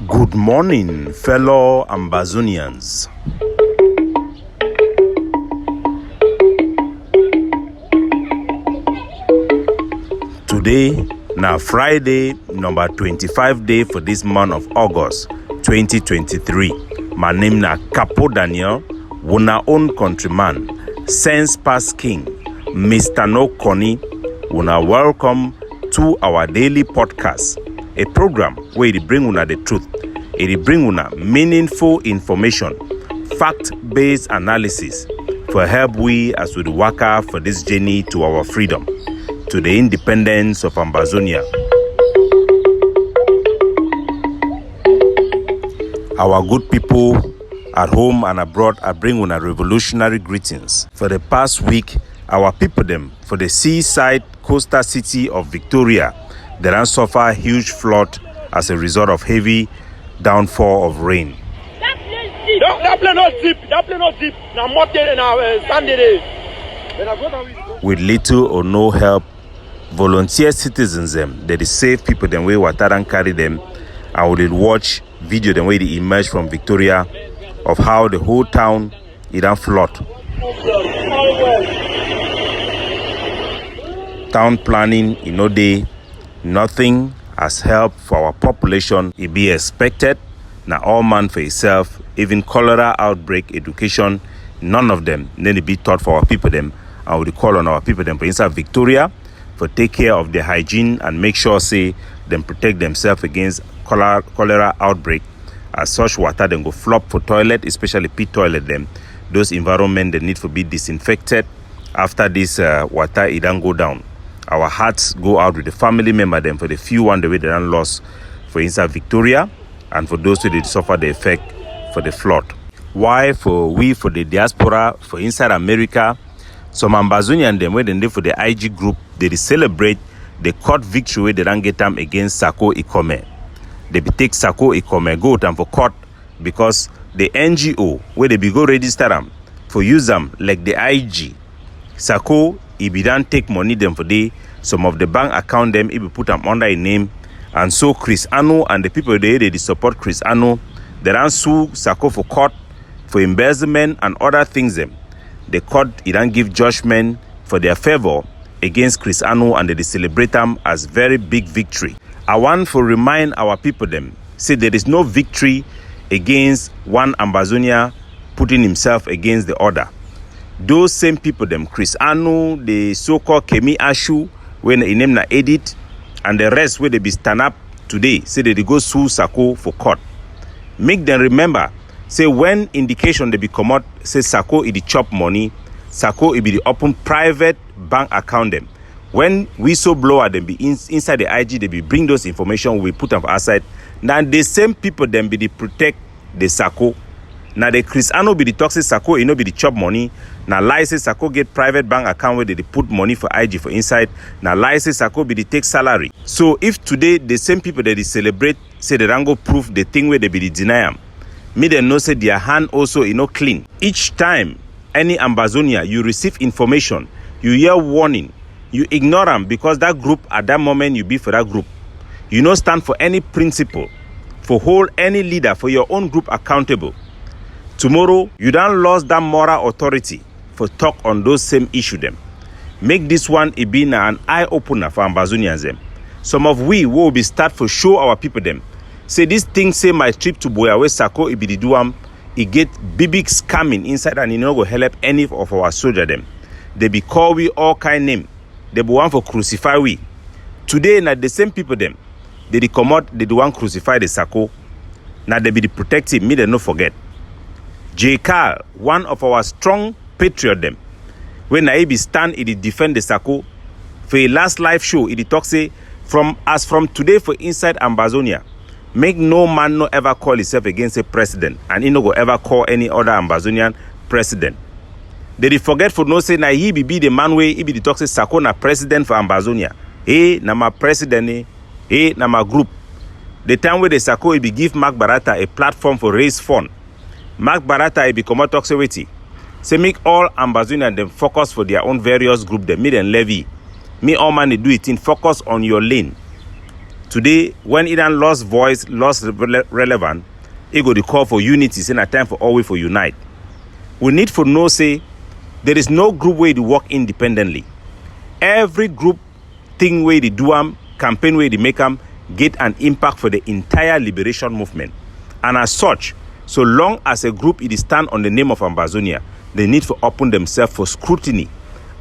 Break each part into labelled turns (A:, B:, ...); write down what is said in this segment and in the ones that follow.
A: Good morning, fellow Ambazonians. Today, now Friday, number 25 day for this month of August 2023. My name na Capo Daniel, una own countryman, sense past king, Mr. No Connie. Una welcome to our daily podcast, a program where it bring una the truth, it bring una meaningful information, fact-based analysis for help we as we work out for this journey to our freedom, to the independence of Ambazonia. Our good people at home and abroad are bringing una revolutionary greetings. For the past week, our people them for the seaside coastal city of Victoria, they don't suffer huge flood as a result of heavy downfall of rain.
B: That plane not deep. Now mountain and sandy.
A: With little or no help, volunteer citizens them, they save people them way water and carry them, and we watch video them way they emerge from Victoria of how the whole town it don't flood. Town planning in no day, nothing has helped for our population. It be expected. Now all man for itself, even cholera outbreak, education, none of them need be taught for our people them. And we call on our people them for inside Victoria for take care of their hygiene and make sure say them protect themselves against cholera outbreak. As such water them go flop for toilet, especially pit toilet them. Those environment they need to be disinfected. After this water it don't go down. Our hearts go out with the family member them for the few one the way they done lost for inside Victoria and for those who did suffer the effect for the flood. Why for the diaspora for inside America, some Ambazonian them when they live for the IG group, they celebrate the court victory where they don't get them against SAKO and they take SAKO and go them for court because the NGO where they be go register them for use them like the IG. SAKO if you don't take money them for day, some of the bank account them if you put them under a name, and so Chris Ano and the people there they support Chris Ano, they don't sue SAKO for court for embezzlement and other things them. The court it don't give judgment for their favor against Chris Ano and they celebrate them as very big victory. I want to remind our people them say there is no victory against one Ambazonia putting himself against the other. Those same people them, Chris Anu, the so-called Kemi Ashu, when he name na edit, and the rest where they be stand up today, say they go sue SAKO for court. Make them remember, say when indication they be come out, say SAKO is the chop money, SAKO it be the open private bank account them. When whistleblower them be inside the IG, they be bring those information, we put them aside. Now the same people them be the protect the SAKO. Now the Chris Ano be the toxic SAKO, it no be the chop money. Now license SAKO get private bank account where they put money for IG for inside. Now license SAKO be the take salary. So if today the same people that they celebrate say they don't go prove the thing where they be the deny them, me they know say their hand also you know clean. Each time any Ambazonia you receive information, you hear warning, you ignore them because that group at that moment you be for that group. You no stand for any principle, for hold any leader for your own group accountable. Tomorrow, you don't lose that moral authority for talk on those same issue them. Make this one it be an eye-opener for Ambazonians them. Some of we will be start for show our people them. Say this thing say my trip to Boya where SAKO it be the duam, it get big scamming inside and it no go help any of our soldier them. They be call we all kind name. They be one for crucify we. Today na the same people them. They come out, they do one crucify the SAKO. Now they be the protective, me they no forget. J. Carl, one of our strong patriot them, when Naibi stand, it defend the SAKO. For a last live show, it talk say, from today for inside Ambazonia, make no man no ever call himself against a president, and he no go ever call any other Ambazonian president. They forget for no say na he be the man way he be the talk say SAKO na president for Ambazonia. Hey, na my president, hey, na my group. The time where the SAKO he be give Mark Barata a platform for raise fund. Mark Barata be come out talk say make all Ambazonian them focus for their own various group them mid and levy. Me all man they do it in focus on your lane. Today, when Iran lost voice, lost relevance, it go to call for unity, saying a time for all we for unite. We need for know say there is no group way to work independently. Every group thing way they do campaign way they make them get an impact for the entire liberation movement. And as such, so long as a group it stand on the name of Ambazonia, they need to open themselves for scrutiny.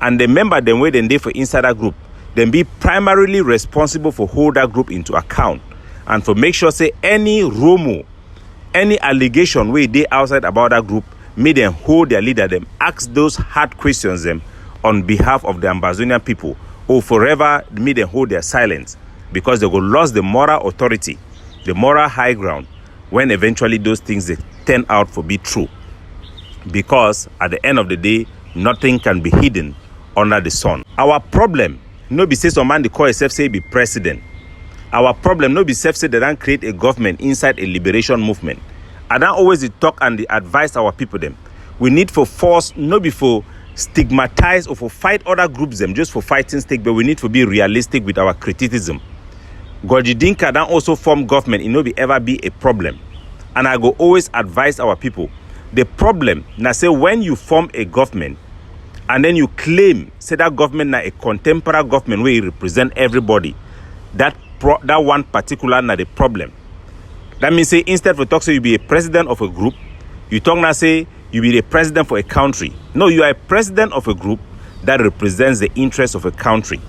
A: And the member them way then they for inside that group, then be primarily responsible for hold that group into account and for make sure say any rumor, any allegation way they outside about that group, may them hold their leader, them ask those hard questions them on behalf of the Ambazonian people, or forever may them hold their silence because they will lose the moral authority, the moral high ground when eventually those things they turn out for be true. Because at the end of the day, nothing can be hidden under the sun. Our problem no be say some man they call himself say be president. Our problem no be self say they don't create a government inside a liberation movement. I don't always talk and advise our people them. We need for force, no be for stigmatize or for fight other groups them just for fighting stake, but we need to be realistic with our criticism. Gorgi Dinka don't also form government, it no be ever be a problem. And I go always advise our people. The problem, now say when you form a government and then you claim, say that government na a contemporary government where it represent everybody, that one particular na the problem. That means say instead of talk say you be a president of a group, you talk now say you be the president for a country. No, you are a president of a group that represents the interests of a country.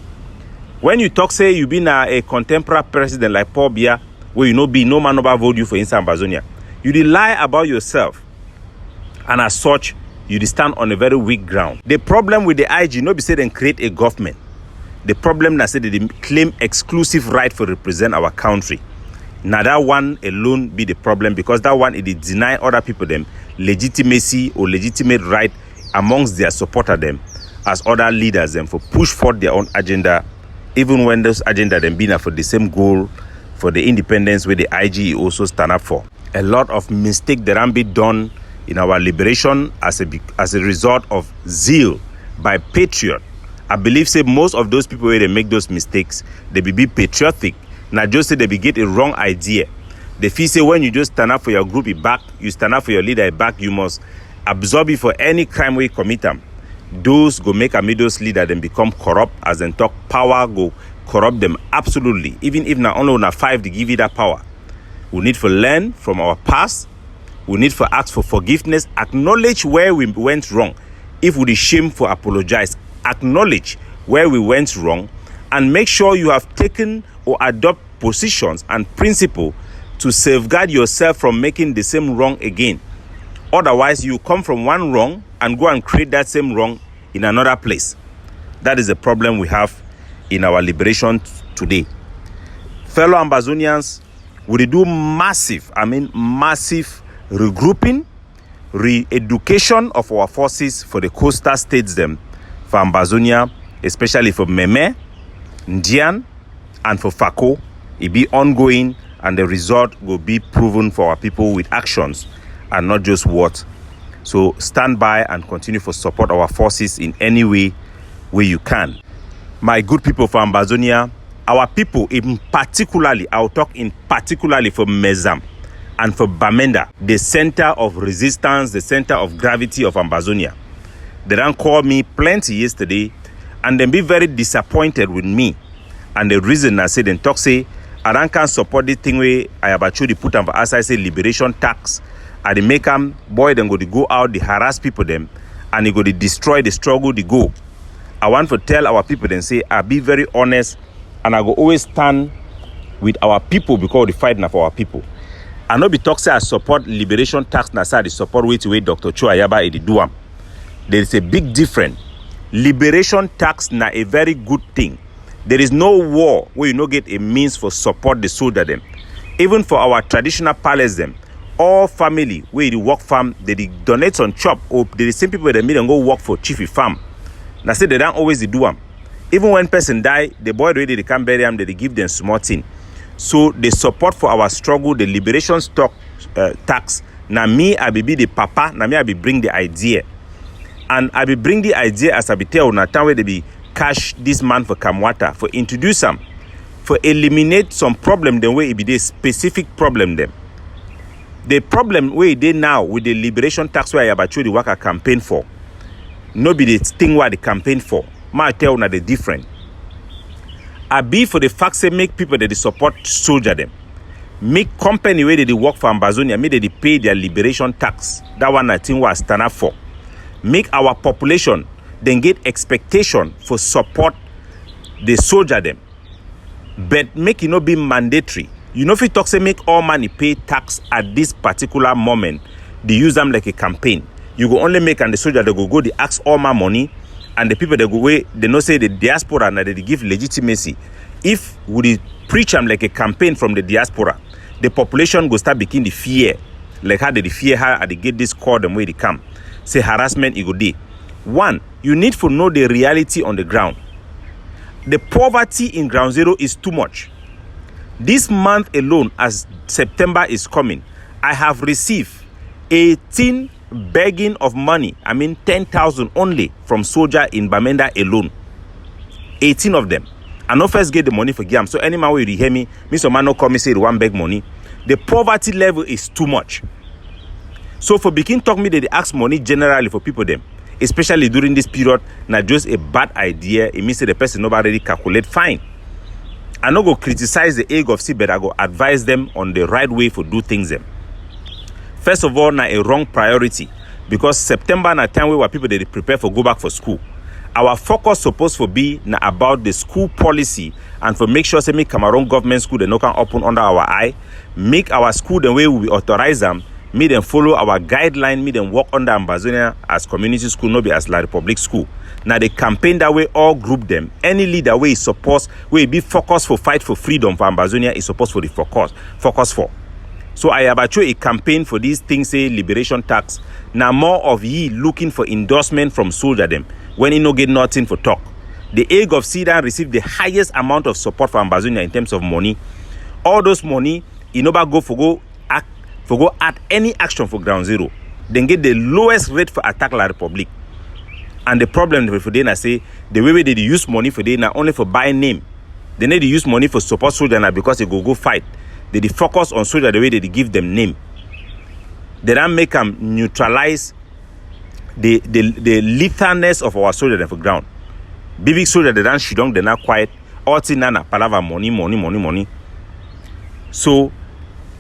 A: When you talk say you be na a contemporary president like Paul Biya, where you know be no man over vote you for inside Ambazonia, you dey lie about yourself. And as such, you stand on a very weak ground. The problem with the IG, no be say they create a government. The problem na say they claim exclusive right for represent our country. Now that one alone be the problem because that one it deny other people them legitimacy or legitimate right amongst their supporter them as other leaders them for push forward their own agenda, even when those agenda them been for the same goal for the independence where the IG also stand up for. A lot of mistake that can be done in our liberation as a result of zeal by patriot. I believe say most of those people where they make those mistakes, they be patriotic. Not just say they be get a wrong idea. They feel say when you just stand up for your group back, you stand up for your leader back, you must absorb it for any crime we commit them. Those go make a those leader then become corrupt as then talk power go corrupt them absolutely. Even if not only on 5 they give you that power. We need to learn from our past. We need to ask for forgiveness, acknowledge where we went wrong. If we shame for apologize, acknowledge where we went wrong and make sure you have taken or adopt positions and principle to safeguard yourself from making the same wrong again. Otherwise, you come from one wrong and go and create that same wrong in another place. That is the problem we have in our liberation today. Fellow Ambazonians, we do massive regrouping, re-education of our forces for the coastal states them, for Ambazonia, especially for Meme, Ndian, and for SAKO. It be ongoing and the result will be proven for our people with actions and not just words. So stand by and continue to support our forces in any way where you can. My good people from Ambazonia, our people in particularly, I'll talk in particularly for Mezam and for Bamenda, the center of resistance, the center of gravity of Ambazonia. They done call me plenty yesterday and then be very disappointed with me. And the reason I say then talk say, I don't can support this thing where I have actually put on as I say liberation tax. And they make them, boy, then go out, they harass people them, and they go to destroy the struggle, they go. I want to tell our people then say, I'll be very honest, and I go always stand with our people because they fight now for our people. I know be talk say I support liberation tax na say I support way to way Dr. Cho Ayaba they do am. There is a big difference. Liberation tax na a very good thing. There is no war where you no get a means for support the soldier them. Even for our traditional palace them, all family where you work farm, they donate on chop or the same people that meet and go work for chiefy farm. Now say they don't always do them. Even when person die, the boy ready they can bury them, they give them small thing. So the support for our struggle, the liberation stock tax. Now me I be the papa. Now me I be bring the idea, and I be bring the idea as I be tell na time where they be cash this man for Kamwata for introduce them, for eliminate some problem them way it be the specific problem them. The problem where they now with the liberation tax where Ayabacho the worker campaign for. No be the thing where they campaign for. Ma tell you the different. I be for the fact say make people that they support soldier them. Make company where they work for Ambazonian, make they pay their liberation tax. That one I think was stand up for. Make our population then get expectation for support the soldier them. But make it not be mandatory. You know if you talk say make all money pay tax at this particular moment, they use them like a campaign. You go only make and the soldier they go they ask all my money, and the people they go away, they no say the diaspora and they give legitimacy. If we preach them like a campaign from the diaspora, the population go start begin the fear. Like how they fear how they get this call them where they come. Say harassment it go day. One, you need to know the reality on the ground. The poverty in ground zero is too much. This month alone, as September is coming, I have received 18 begging of money. 10,000 only from soldier in Bamenda alone. 18 of them. I no first get the money for Giam. So any man will hear me, Mr. Man no come me say the one beg money. The poverty level is too much. So for begin talk me that they ask money generally for people them, especially during this period, not just a bad idea. It means that the person nobody already calculate fine. I no go criticize the egg of sea, but I go advise them on the right way for do things them. First of all, na a wrong priority because September na time where people they prepare for go back for school. Our focus supposed to be na about the school policy and for make sure say make Cameroon government school they no can open under our eye. Make our school the way we authorize them. Make them follow our guideline. Make them work under Ambazonian as community school, not be as La Republic school. Now the campaign that way all group them. Any leader way is supposed will be focused for fight for freedom for Ambazonia is supposed for the focus for. So I have actually a campaign for these things say liberation tax. Now more of ye looking for endorsement from soldier them when you no get nothing for talk. The egg of Sudan received the highest amount of support for Ambazonia in terms of money. All those money, you know go at any action for ground zero. Then get the lowest rate for attack La Republic. And the problem for them, I say, the way they use money for them, not only for buying name. They need to use money for support soldier now because they go fight. They focus on soldier the way they give them name. They don't make them neutralize the lethalness of our soldier for ground. Big soldier, they don't shidong, they're not quiet. All thing na palava money. So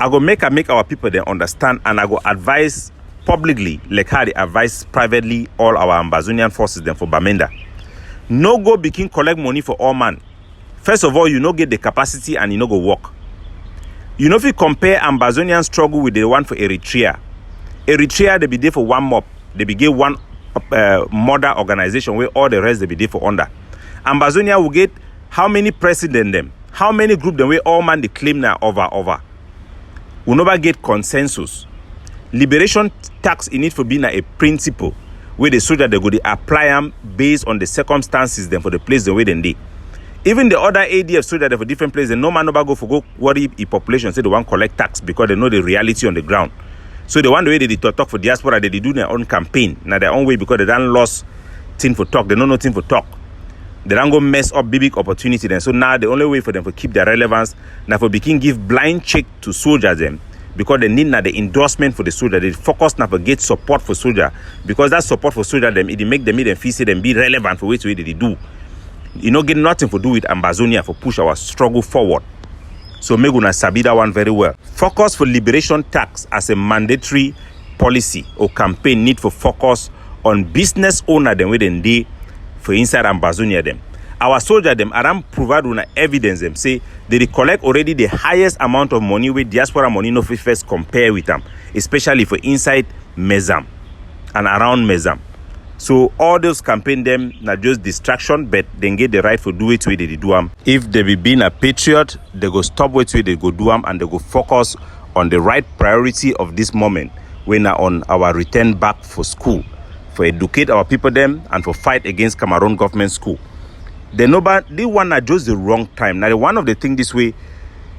A: I go make our people they understand, and I go advise publicly, like how they advise privately all our Ambazonian forces them for Bamenda. No go begin collect money for all man. First of all, you no get the capacity and you no go work. You know if you compare Ambazonian struggle with the one for Eritrea. Eritrea they be there for one mob. They be get one mother organization where all the rest they be there for under. Ambazonia will get how many president them? How many group them where all man they claim now over. We never get consensus. Liberation tax in it for being a principle where the soldier they go they apply them based on the circumstances then for the place the way then they. Even the other ADF soldier for different places, no man never go worry the population say they want collect tax because they know the reality on the ground. So the one way they talk for diaspora, they do their own campaign, now their own way because they don't lost thing for talk, they know nothing for talk. They don't go mess up big opportunity then. So now the only way for them to keep their relevance, now for begin give blind check to soldiers them because they need now the endorsement for the soldier. They focus now for get support for soldier because that support for soldier them it make them feel say them be relevant for which way they do. You know get nothing for do with Ambazonia for push our struggle forward. So make una sabi that one very well. Focus for liberation tax as a mandatory policy or campaign need for focus on business owner them within day for inside Ambazonia them. Our soldier them around provide una evidence them say they collect already the highest amount of money with diaspora money no first compare with them, especially for inside Mezam and around Mezam. So all those campaign them not just distraction, but they get the right for do it way they do them. If they be being a patriot, they go stop with way they go do them and they go focus on the right priority of this moment when on our return back for school, for educate our people them and for fight against Cameroon government school. They one are just the wrong time. Now one of the things this way,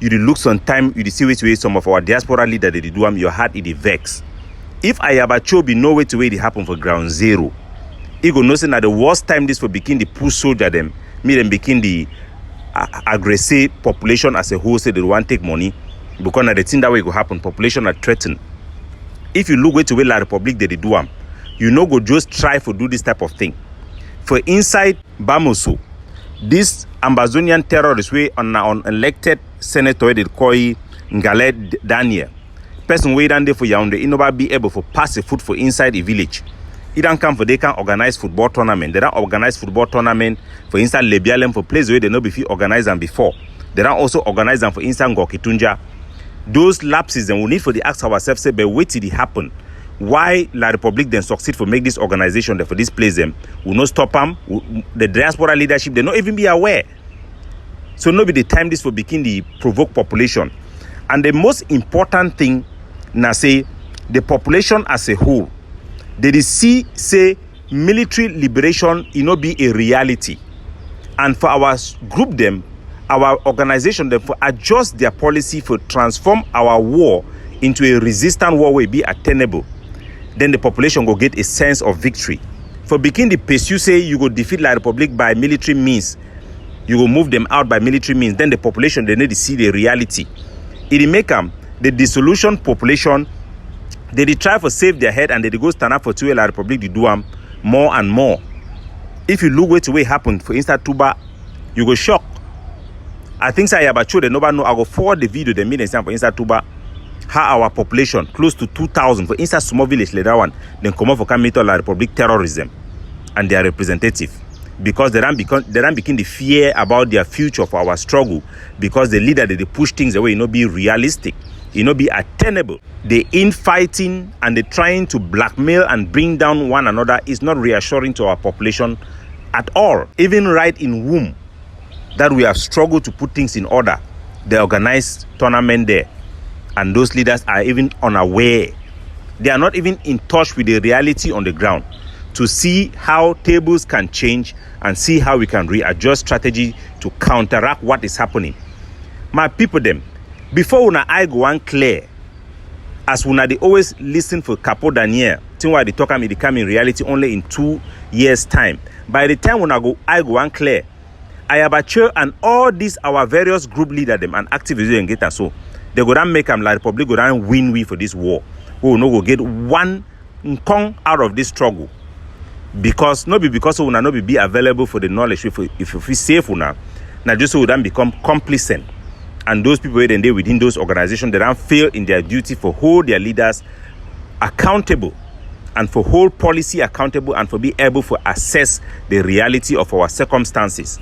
A: you look some time, you see which way some of our diaspora leader they do them, your heart it vex. If Ayabacho be no way to way it happen for ground zero, he go know say na the worst time this for begin the push soldier them, me them begin the aggressive population as a whole say they want take money because now the thing that way go happen. Population are threatened. If you look way to where La Republic they do am, you know go just try to do this type of thing. For inside Bamoso, this Ambazonian terrorist way on elected senator they call Capo Daniel. Person way down there for Yaoundé, he never be able to pass a foot for inside a village. He don't come for they can organize football tournament. They don't organize football tournament for inside Lebialem for places where they know before organize them before. They don't also organize them for inside Ngokitunja. Those lapses then we need for the ask ourselves say, but wait till it happen. Why La Republic then succeed for make this organization there for this place them? We not stop them. The diaspora leadership they not even be aware. So nobody the time this for begin the provoke population. And the most important thing now say the population as a whole, they see say military liberation be a reality. And for our group them, our organization them for adjust their policy for transform our war into a resistant war will be attainable. Then the population will get a sense of victory. For begin the pace you say you go defeat La Republic by military means, you will move them out by military means, then the population they need to see the reality. It make them the dissolution population, they try to save their head and they go stand up for La Republic to do them more and more. If you look what happened for instance Tuba, you go shock. I think say about they nobody know. I go forward the video they made for instance Tuba, how our population close to 2,000 for instance small village later one then come up for come meet La Republic terrorism and their representative. Because they don't begin the fear about their future for our struggle. Because the leader they push things away, be realistic, be attainable. They infighting and they trying to blackmail and bring down one another is not reassuring to our population at all. Even right in womb that we have struggled to put things in order, they organize tournament there, and those leaders are even unaware. They are not even in touch with the reality on the ground to see how tables can change and see how we can readjust strategy to counteract what is happening. My people them, before una I go and clear, as una they always listen for Capo Daniel, thing why they talk am it come in reality only in 2 years time. By the time when I go and clear, I have a chair and all these our various group leader them and activists and get and so they go down make them La Republic go down win we for this war. We will not go get one nkong out of this struggle. Because not because we will not be available for the knowledge if we feel safe now just so we don't become complacent. And those people then they within those organizations they don't fail in their duty for hold their leaders accountable and for hold policy accountable and for be able to assess the reality of our circumstances.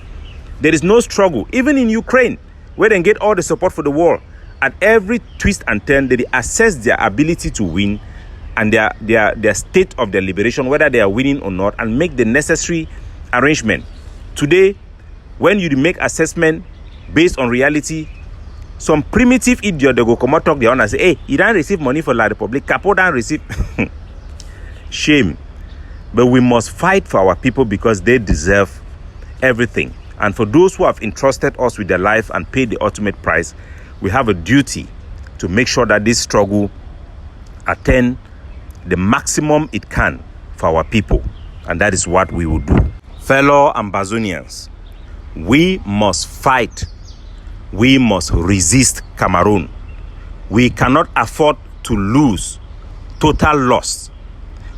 A: There is no struggle even in Ukraine where they get all the support for the war. At every twist and turn they assess their ability to win and their state of their liberation, whether they are winning or not, and make the necessary arrangement. Today, when you make assessment based on reality, some primitive idiot they go come out talk their own and say, hey, you don't receive money for La Republic, Capo don't receive. Shame. But we must fight for our people because they deserve everything. And for those who have entrusted us with their life and paid the ultimate price, we have a duty to make sure that this struggle attain the maximum it can for our people. And that is what we will do. Fellow Ambazonians, we must fight. We must resist Cameroon. We cannot afford to lose, total loss.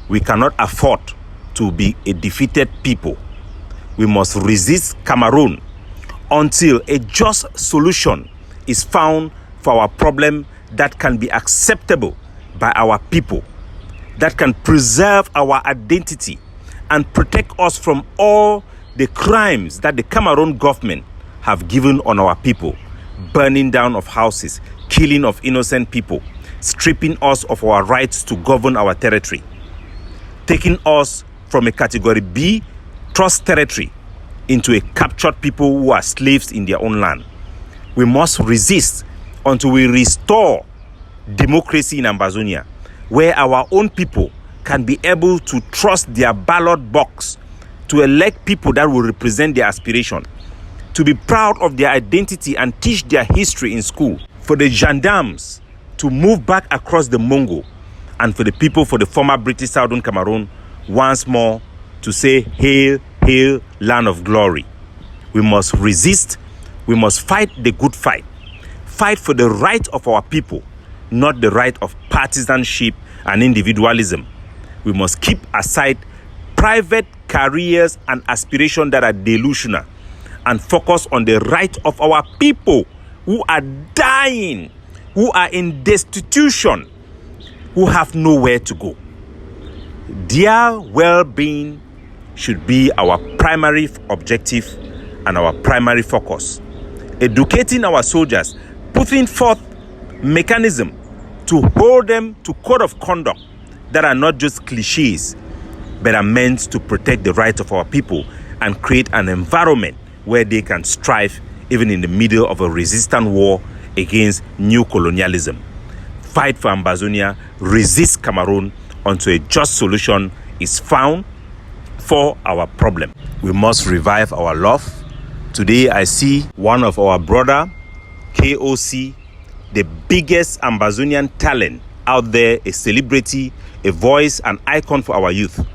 A: We cannot afford to be a defeated people. We must resist Cameroon until a just solution is found for our problem that can be acceptable by our people, that can preserve our identity and protect us from all the crimes that the Cameroon government have given on our people. Burning down of houses, killing of innocent people, stripping us of our rights to govern our territory, taking us from a category B, trust territory, into a captured people who are slaves in their own land. We must resist until we restore democracy in Ambazonia, where our own people can be able to trust their ballot box to elect people that will represent their aspiration, to be proud of their identity and teach their history in school, for the gendarmes to move back across the Mongo, and for the people for the former British Southern Cameroon once more to say, hail, hail, land of glory. We must resist, We must fight the good fight. Fight for the right of our people, not the right of partisanship and individualism. We must keep aside private careers and aspirations that are delusional and focus on the right of our people who are dying, who are in destitution, who have nowhere to go. Their well-being should be our primary objective and our primary focus. Educating our soldiers, putting forth mechanism to hold them to code of conduct that are not just cliches, but are meant to protect the rights of our people and create an environment where they can strive even in the middle of a resistant war against new colonialism. Fight for Ambazonia, resist Cameroon until a just solution is found for our problem. We must revive our love. Today I see one of our brother, KOC, the biggest Ambazonian talent out there, a celebrity, a voice, an icon for our youth.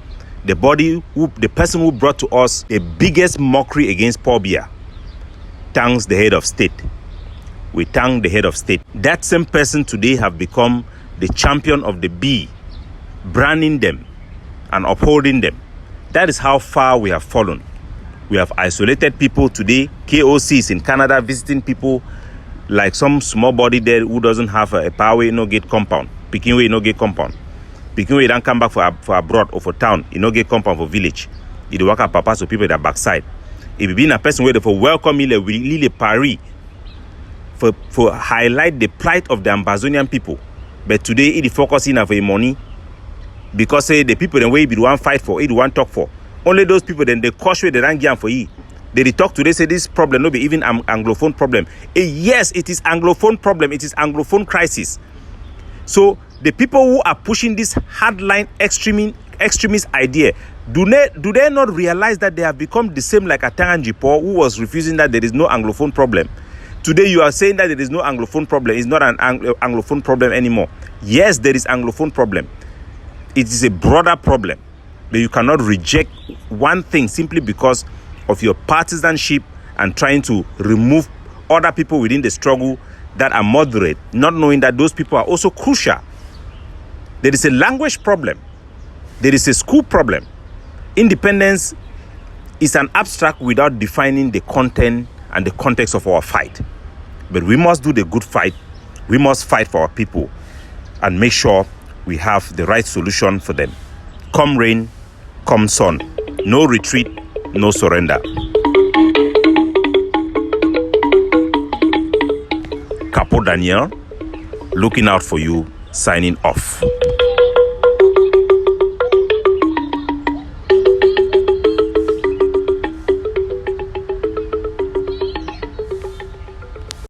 A: The person who brought to us the biggest mockery against Paul Biya, thanks the head of state. We thank the head of state. That same person today have become the champion of the bee, branding them and upholding them. That is how far we have fallen. We have isolated people today. KOC is in Canada visiting people like some small body there who doesn't have a power, no get compound. Picking way, no get compound. Picking way, don't come back for abroad or for town, you no get compound for village. You work at papa so people that backside. If you be a person where for welcome me, we really Paris for highlight the plight of the Ambazonian people. But today it is focusing on for money. Because the people then way be the one fight for, it one talk for. Only those people then they cautious they don't give for you. They talk today say this problem no be even Anglophone problem. Yes, it is Anglophone problem. It is Anglophone crisis. So the people who are pushing this hardline extremist idea, do they not realize that they have become the same like Atangipo, who was refusing that there is no Anglophone problem? Today you are saying that there is no Anglophone problem. It's not an Anglophone problem anymore. Yes, there is Anglophone problem. It is a broader problem. But you cannot reject one thing simply because of your partisanship and trying to remove other people within the struggle that are moderate, not knowing that those people are also crucial. There is a language problem. There is a school problem. Independence is an abstract without defining the content and the context of our fight. But we must do the good fight. We must fight for our people and make sure we have the right solution for them. Come rain, come sun. No retreat, no surrender. Capo Daniel, looking out for you, signing off.